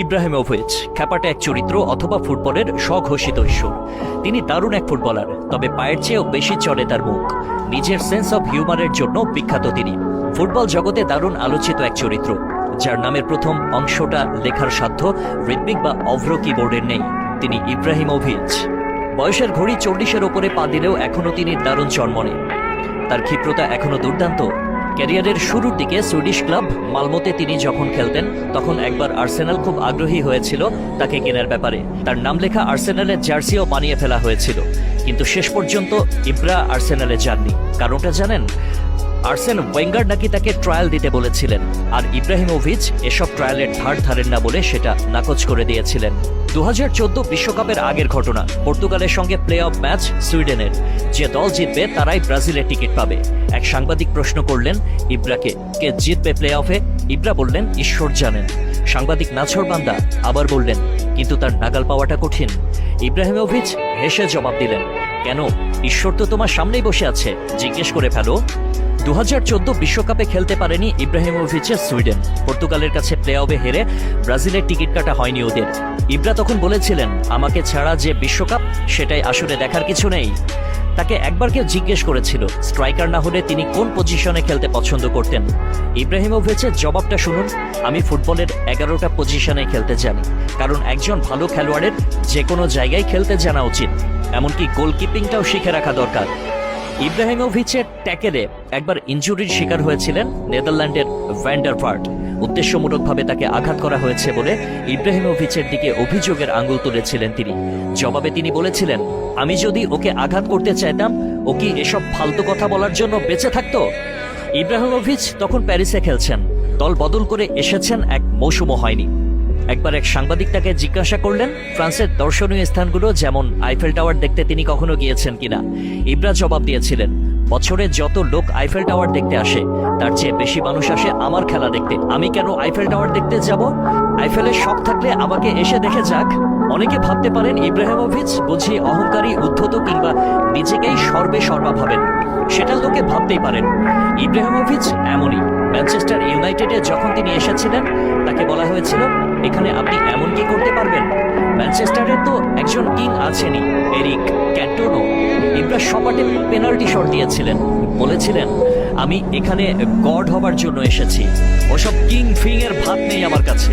Ibrahimovic খ্যাপাটে এক চরিত্র অথবা ফুটবলের স্বঘোষিত ঈশ্বর। তিনি দারুণ এক ফুটবলার, তবে পায়ের চেয়েও বেশি চলে তার মুখ। নিজের সেন্স অফ হিউমারের জন্য বিখ্যাত তিনি। ফুটবল জগতে দারুণ আলোচিত এক চরিত্র, যার নামের প্রথম অংশটা লেখার সাধ্য রিদমিক বা অভ্র কিবোর্ডের নেই। তিনি ইব্রাহিমোভিচ। বয়সের ঘড়ি 40-এর ওপরে পা দিলেও এখনও তিনি দারুণ চনমনে। তার ক্ষিপ্রতা এখনও দুর্দান্ত। ক্যারিয়ারের শুরুর দিকে সুইডিশ ক্লাব মালমোতে তিনি যখন খেলতেন, তখন একবার আর্সেনাল খুব আগ্রহী হয়েছিল তাকে কেনার ব্যাপারে। তার নাম লেখা আর্সেনালের জার্সিও বানিয়ে ফেলা হয়েছিল, কিন্তু শেষ পর্যন্ত ইব্রা আর্সেনালে যাননি। কারণটা জানেন? আর্সেন ওয়েঙ্গার নাকি তাকে ট্রায়াল দিতে বলেছিলেন, আর ইব্রাহিমোভিচ এসব ট্রায়ালের ধার ধারেন না বলে সেটা নাকচ করে দিয়েছিলেন। 2014 বিশ্বকাপের আগের ঘটনা। পর্তুগালের সঙ্গে প্লে অফ ম্যাচ সুইডেনের। যে দল জিতবে তারাই ব্রাজিলের টিকিট পাবে। এক সাংবাদিক প্রশ্ন করলেন ইব্রাকে, কে জিতবে প্লে অফে? ইব্রা বললেন, ঈশ্বর জানেন। সাংবাদিক নাছোড়বান্দা আবার বললেন, কিন্তু তার নাগাল পাওয়াটা কঠিন। ইব্রাহিমোভিচ হেসে জবাব দিলেন, কেন? ঈশ্বর তো তোমার সামনেই বসে আছে, জিজ্ঞেস করে ফেলো। 2014 বিশ্বকাপে খেলতে পারেনি ইব্রাহিমোভিচের সুইডেন। পর্তুগালের কাছে প্লে অফে হেরে ব্রাজিলের টিকিট কাটা হয়নি ওদের। ইব্রা তখন বলেছিলেন, আমাকে ছাড়া যে বিশ্বকাপ সেটাই আসলে দেখার কিছু নেই। তাকে একবার কেউ জিজ্ঞেস করেছিল স্ট্রাইকার না হলে তিনি কোন পজিশনে খেলতে পছন্দ করতেন। ইব্রাহিমোভিচের জবাবটা শুনুন, আমি ফুটবলের 11টা পজিশনে খেলতে জানি, কারণ একজন ভালো খেলোয়াড়ের যে কোনো জায়গায় খেলতে জানা উচিত, এমনকি গোলকিপিংটাও শিখে রাখা দরকার। ইব্রাহিমোভিচের ট্যাকেলে একবার ইনজুরির শিকার হয়েছিলেন নেদারল্যান্ডের ভ্যান্ডারভার্ট। উদ্দেশ্যমূলকভাবে তাকে আঘাত করা হয়েছে বলে ইব্রাহিমোভিচের দিকে অভিযোগের আঙুল তুলেছিলেন তিনি। জবাবে তিনি বলেছিলেন, আমি যদি ওকে আঘাত করতে চাইতাম, ও কি এসব ফালতু কথা বলার জন্য বেঁচে থাকতো? ইব্রাহিমোভিচ তখন প্যারিসে খেলছেন, দল বদল করে এসেছেন, এক মৌসুমও হয়নি। একবার এক সাংবাদিক তাকে জিজ্ঞাসা করলেন ফ্রান্সের দর্শনীয় স্থানগুলো যেমন আইফেল টাওয়ার দেখতে তিনি কখনো গিয়েছেন কিনা। ইব্রা জবাব দিয়েছিলেন, বছরে যত লোক আইফেল টাওয়ার দেখতে আসে তার চেয়ে বেশি মানুষ আসে আমার খেলা দেখতে। আমি কেন আইফেল টাওয়ার দেখতে যাব? আইফেলের শখ থাকলে আমাকে এসে দেখে যাক। অনেকে ভাবতে পারেন ইব্রাহিমোভিচ বুঝি অহংকারী, উদ্ধত কিংবা নিজেকেই সর্বা ভাবেন। সেটা লোকে ভাবতেই পারেন। ইব্রাহিমোভিচ এমনই। ম্যানচেস্টার ইউনাইটেডে যখন তিনি এসেছিলেন, তাকে বলা হয়েছিল, এখানে আপনি এমন কি করতে পারবেন? ম্যানচেস্টারের তো একজন কিং আছেনই, এরিক ক্যান্টোনা। ইব্রা সপাটে পেনাল্টি শট দিয়েছিলেন, বলেছিলেন, আমি এখানে গড হবার জন্য এসেছি, ওসব কিং ফিং এর ভাত নেই আমার কাছে।